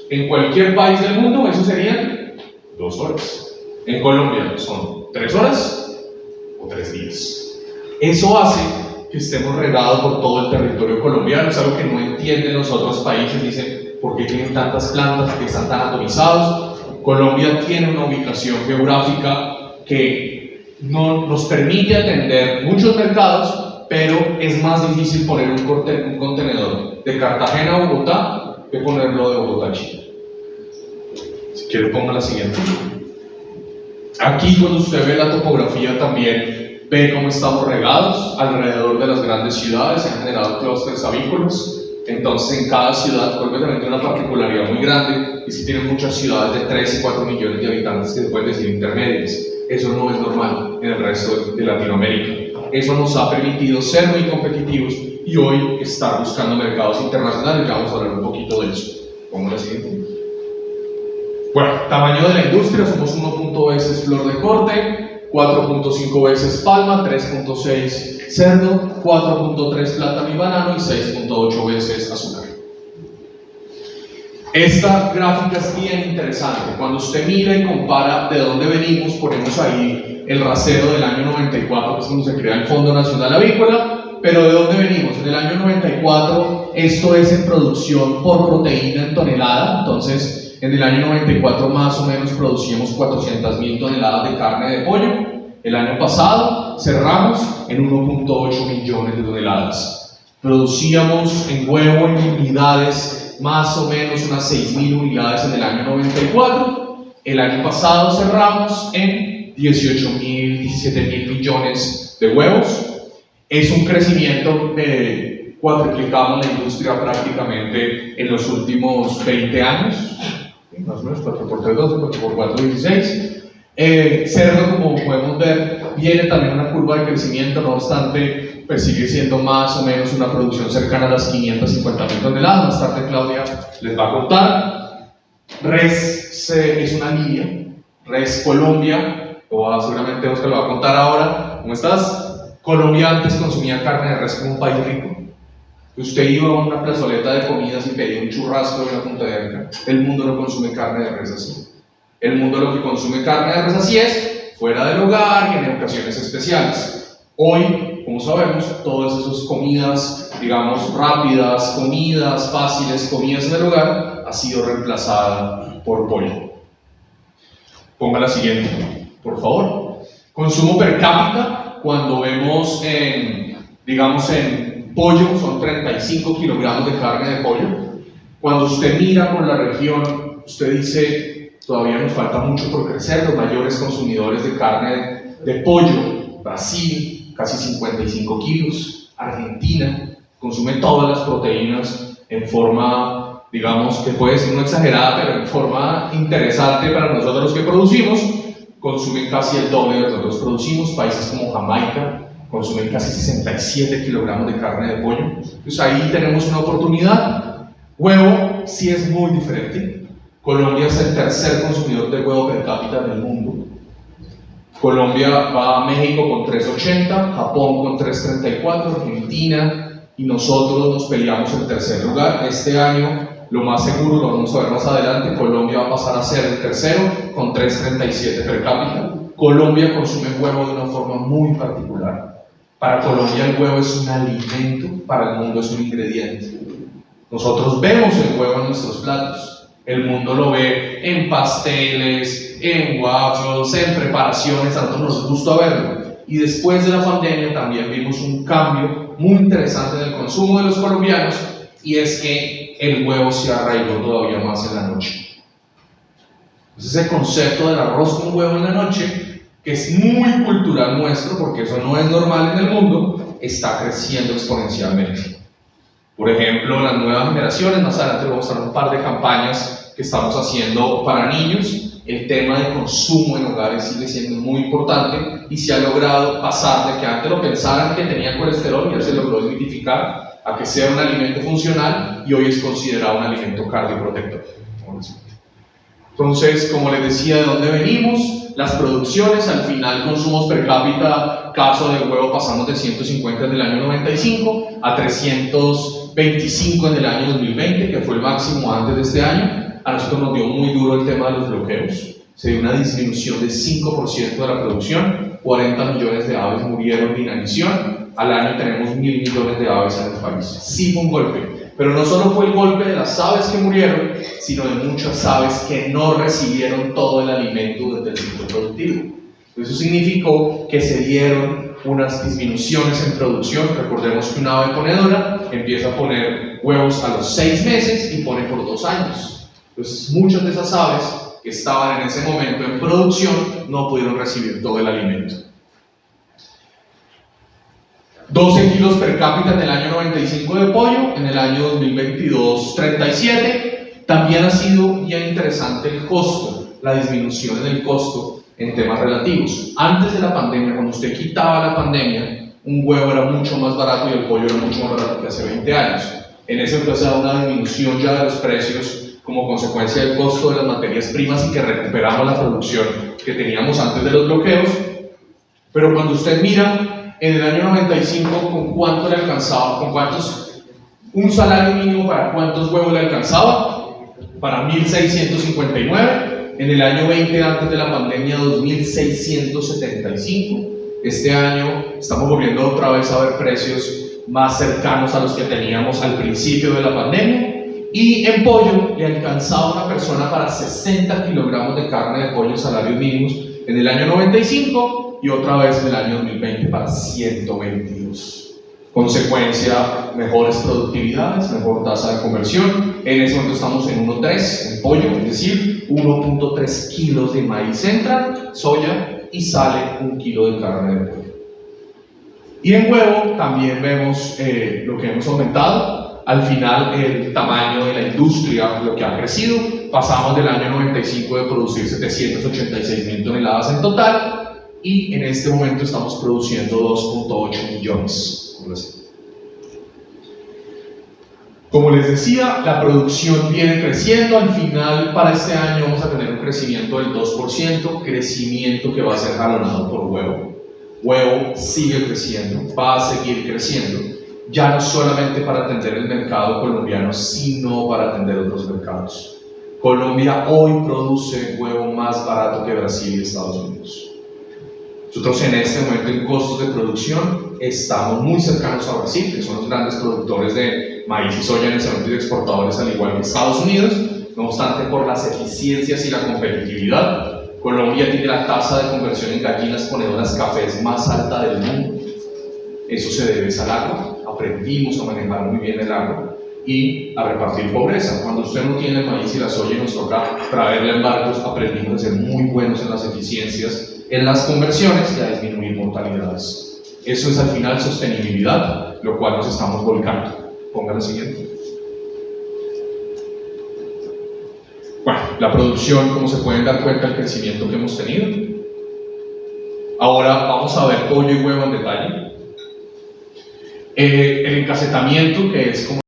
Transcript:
En cualquier país del mundo eso serían 2 horas. En Colombia son 3 horas o 3 días. Eso hace que estemos regados por todo el territorio colombiano. Es algo que no entienden los otros países. Dicen, ¿por qué tienen tantas plantas? ¿Por qué están tan atomizados? Colombia tiene una ubicación geográfica que no nos permite atender muchos mercados, pero es más difícil poner un contenedor de Cartagena a Bogotá que ponerlo de Bogotá a Chile. Si quiere ponga la siguiente. Aquí cuando usted ve la topografía también ve cómo estamos regados alrededor de las grandes ciudades. Se han generado clústeres avícolas. Entonces en cada ciudad, Colombia también tiene una particularidad muy grande, y si tienen muchas ciudades de 3 y 4 millones de habitantes que se pueden decir intermedias. Eso no es normal en el resto de Latinoamérica. Eso nos ha permitido ser muy competitivos y hoy estar buscando mercados internacionales. Ya vamos a hablar un poquito de eso. Vamos a la siguiente. Bueno, tamaño de la industria, somos 1.0 veces flor de corte, 4.5 veces palma, 3.6 cerdo, 4.3 plátano y banano y 6.8 veces azúcar. Esta gráfica es bien interesante. Cuando usted mira y compara de dónde venimos, ponemos ahí el rasero del año 94, que es cuando se crea el Fondo Nacional Avícola, pero ¿de dónde venimos? En el año 94, esto es en producción por proteína en tonelada. Entonces, en el año 94 más o menos producíamos 400.000 toneladas de carne de pollo. El año pasado cerramos en 1.8 millones de toneladas. Producíamos en huevo en unidades más o menos unas 6.000 unidades en el año 94. El año pasado cerramos en 18.000, 17.000 millones de huevos. Es un crecimiento de cuadruplicamos la industria prácticamente en los últimos 20 años. Más o menos 4 por 3, 12, 4 por 4, 16. Cerdo, como podemos ver, viene también una curva de crecimiento, no obstante, pues sigue siendo más o menos una producción cercana a las 550.000 toneladas. Más tarde Claudia les va a contar. Res es una línea, Res Colombia, seguramente Oscar lo va a contar ahora. ¿Cómo estás? Colombia antes consumía carne de res como un país rico. Usted iba a una plazoleta de comidas y pedía un churrasco de una punta de arca. El mundo no consume carne de res así. El mundo lo que consume carne de res así es fuera del hogar y en ocasiones especiales. Hoy, como sabemos, todas esas comidas, digamos, rápidas, comidas fáciles, comidas en el hogar, ha sido reemplazada por pollo. Ponga la siguiente, por favor. Consumo per cápita, cuando vemos en pollo, son 35 kilogramos de carne de pollo. Cuando usted mira por la región, usted dice, todavía nos falta mucho por crecer. Los mayores consumidores de carne de pollo, Brasil, casi 55 kilos, Argentina, consume todas las proteínas en forma, digamos, que puede ser no exagerada, pero en forma interesante para nosotros los que producimos, consumen casi el doble de lo que nosotros producimos. Países como Jamaica consumen casi 67 kilogramos de carne de pollo. Entonces ahí tenemos una oportunidad. Huevo sí es muy diferente. Colombia es el tercer consumidor de huevo per cápita del mundo. Colombia va a México con 3.80, Japón con 3.34, Argentina y nosotros nos peleamos el tercer lugar. Este año, lo más seguro, lo vamos a ver más adelante, Colombia va a pasar a ser el tercero con 3.37 per cápita. Colombia consume huevo de una forma muy particular. Para Colombia el huevo es un alimento, para el mundo es un ingrediente. Nosotros vemos el huevo en nuestros platos. El mundo lo ve en pasteles, en waffles, en preparaciones, a nosotros nos gusta verlo. Y después de la pandemia también vimos un cambio muy interesante en el consumo de los colombianos, y es que el huevo se arraigó todavía más en la noche. Entonces ese concepto del arroz con huevo en la noche, que es muy cultural nuestro, porque eso no es normal en el mundo, está creciendo exponencialmente. Por ejemplo, las nuevas generaciones, más adelante vamos a mostrar un par de campañas que estamos haciendo para niños. El tema de consumo en hogares sigue siendo muy importante y se ha logrado pasar de que antes lo pensaran que tenía colesterol, ya se logró desmitificar a que sea un alimento funcional y hoy es considerado un alimento cardioprotector. Entonces, como les decía, ¿de dónde venimos? Las producciones, al final, consumos per cápita, caso del huevo, pasamos de 150 en el año 95 a 325 en el año 2020, que fue el máximo antes de este año. A nosotros nos dio muy duro el tema de los bloqueos. Se dio una disminución del 5% de la producción, 40 millones de aves murieron de inanición. Al año tenemos 1.000 millones de aves en el país. Sí fue un golpe, pero no solo fue el golpe de las aves que murieron, sino de muchas aves que no recibieron todo el alimento desde el ciclo productivo. Eso significó que se dieron unas disminuciones en producción. Recordemos que una ave ponedora empieza a poner huevos a los 6 meses y pone por 2 años. Entonces, muchas de esas aves que estaban en ese momento en producción no pudieron recibir todo el alimento. 12 kilos per cápita en el año 95 de pollo, en el año 2022 37. También ha sido bien interesante el costo, la disminución en el costo en temas relativos. Antes de la pandemia, cuando usted quitaba la pandemia, un huevo era mucho más barato y el pollo era mucho más barato que hace 20 años. En ese empezó a dar una disminución ya de los precios como consecuencia del costo de las materias primas y que recuperamos la producción que teníamos antes de los bloqueos. Pero cuando usted mira en el año 95, ¿con cuánto le alcanzaba? ¿Con cuántos? Un salario mínimo para cuántos huevos le alcanzaba? Para 1.659. En el año 20, antes de la pandemia, 2.675. Este año estamos volviendo otra vez a ver precios más cercanos a los que teníamos al principio de la pandemia. Y en pollo le alcanzaba una persona para 60 kilogramos de carne de pollo en salarios mínimos en el año 95. Y otra vez en el año 2020 para 122. Consecuencia, mejores productividades, mejor tasa de conversión. En ese momento estamos en 1.3 en pollo, es decir, 1.3 kilos de maíz entra, soya y sale 1 kilo de carne de pollo. Y en huevo también vemos lo que hemos aumentado. Al final, el tamaño de la industria, lo que ha crecido, pasamos del año 95 de producir 786.000 toneladas en total. Y en este momento estamos produciendo 2.8 millones. Como les decía, la producción viene creciendo. Al final, para este año vamos a tener un crecimiento del 2%, crecimiento que va a ser jalonado por huevo. Huevo sigue creciendo, va a seguir creciendo, ya no solamente para atender el mercado colombiano, sino para atender otros mercados. Colombia hoy produce huevo más barato que Brasil y Estados Unidos. Nosotros en este momento en costos de producción estamos muy cercanos a Brasil, que son los grandes productores de maíz y soya en ese momento y exportadores al igual que Estados Unidos. No obstante, por las eficiencias y la competitividad, Colombia tiene la tasa de conversión en gallinas ponedoras cafés más alta del mundo. Eso se debe al agro. Aprendimos a manejar muy bien el agro y a repartir pobreza. Cuando usted no tiene el maíz y la soya y nos toca traerle en barcos, aprendimos a ser muy buenos en las eficiencias, en las conversiones y a disminuir mortalidades. Eso es al final sostenibilidad, lo cual nos estamos volcando. Pongan el siguiente. Bueno, la producción, como se pueden dar cuenta, el crecimiento que hemos tenido. Ahora vamos a ver pollo y huevo en detalle. El encassetamiento, que es como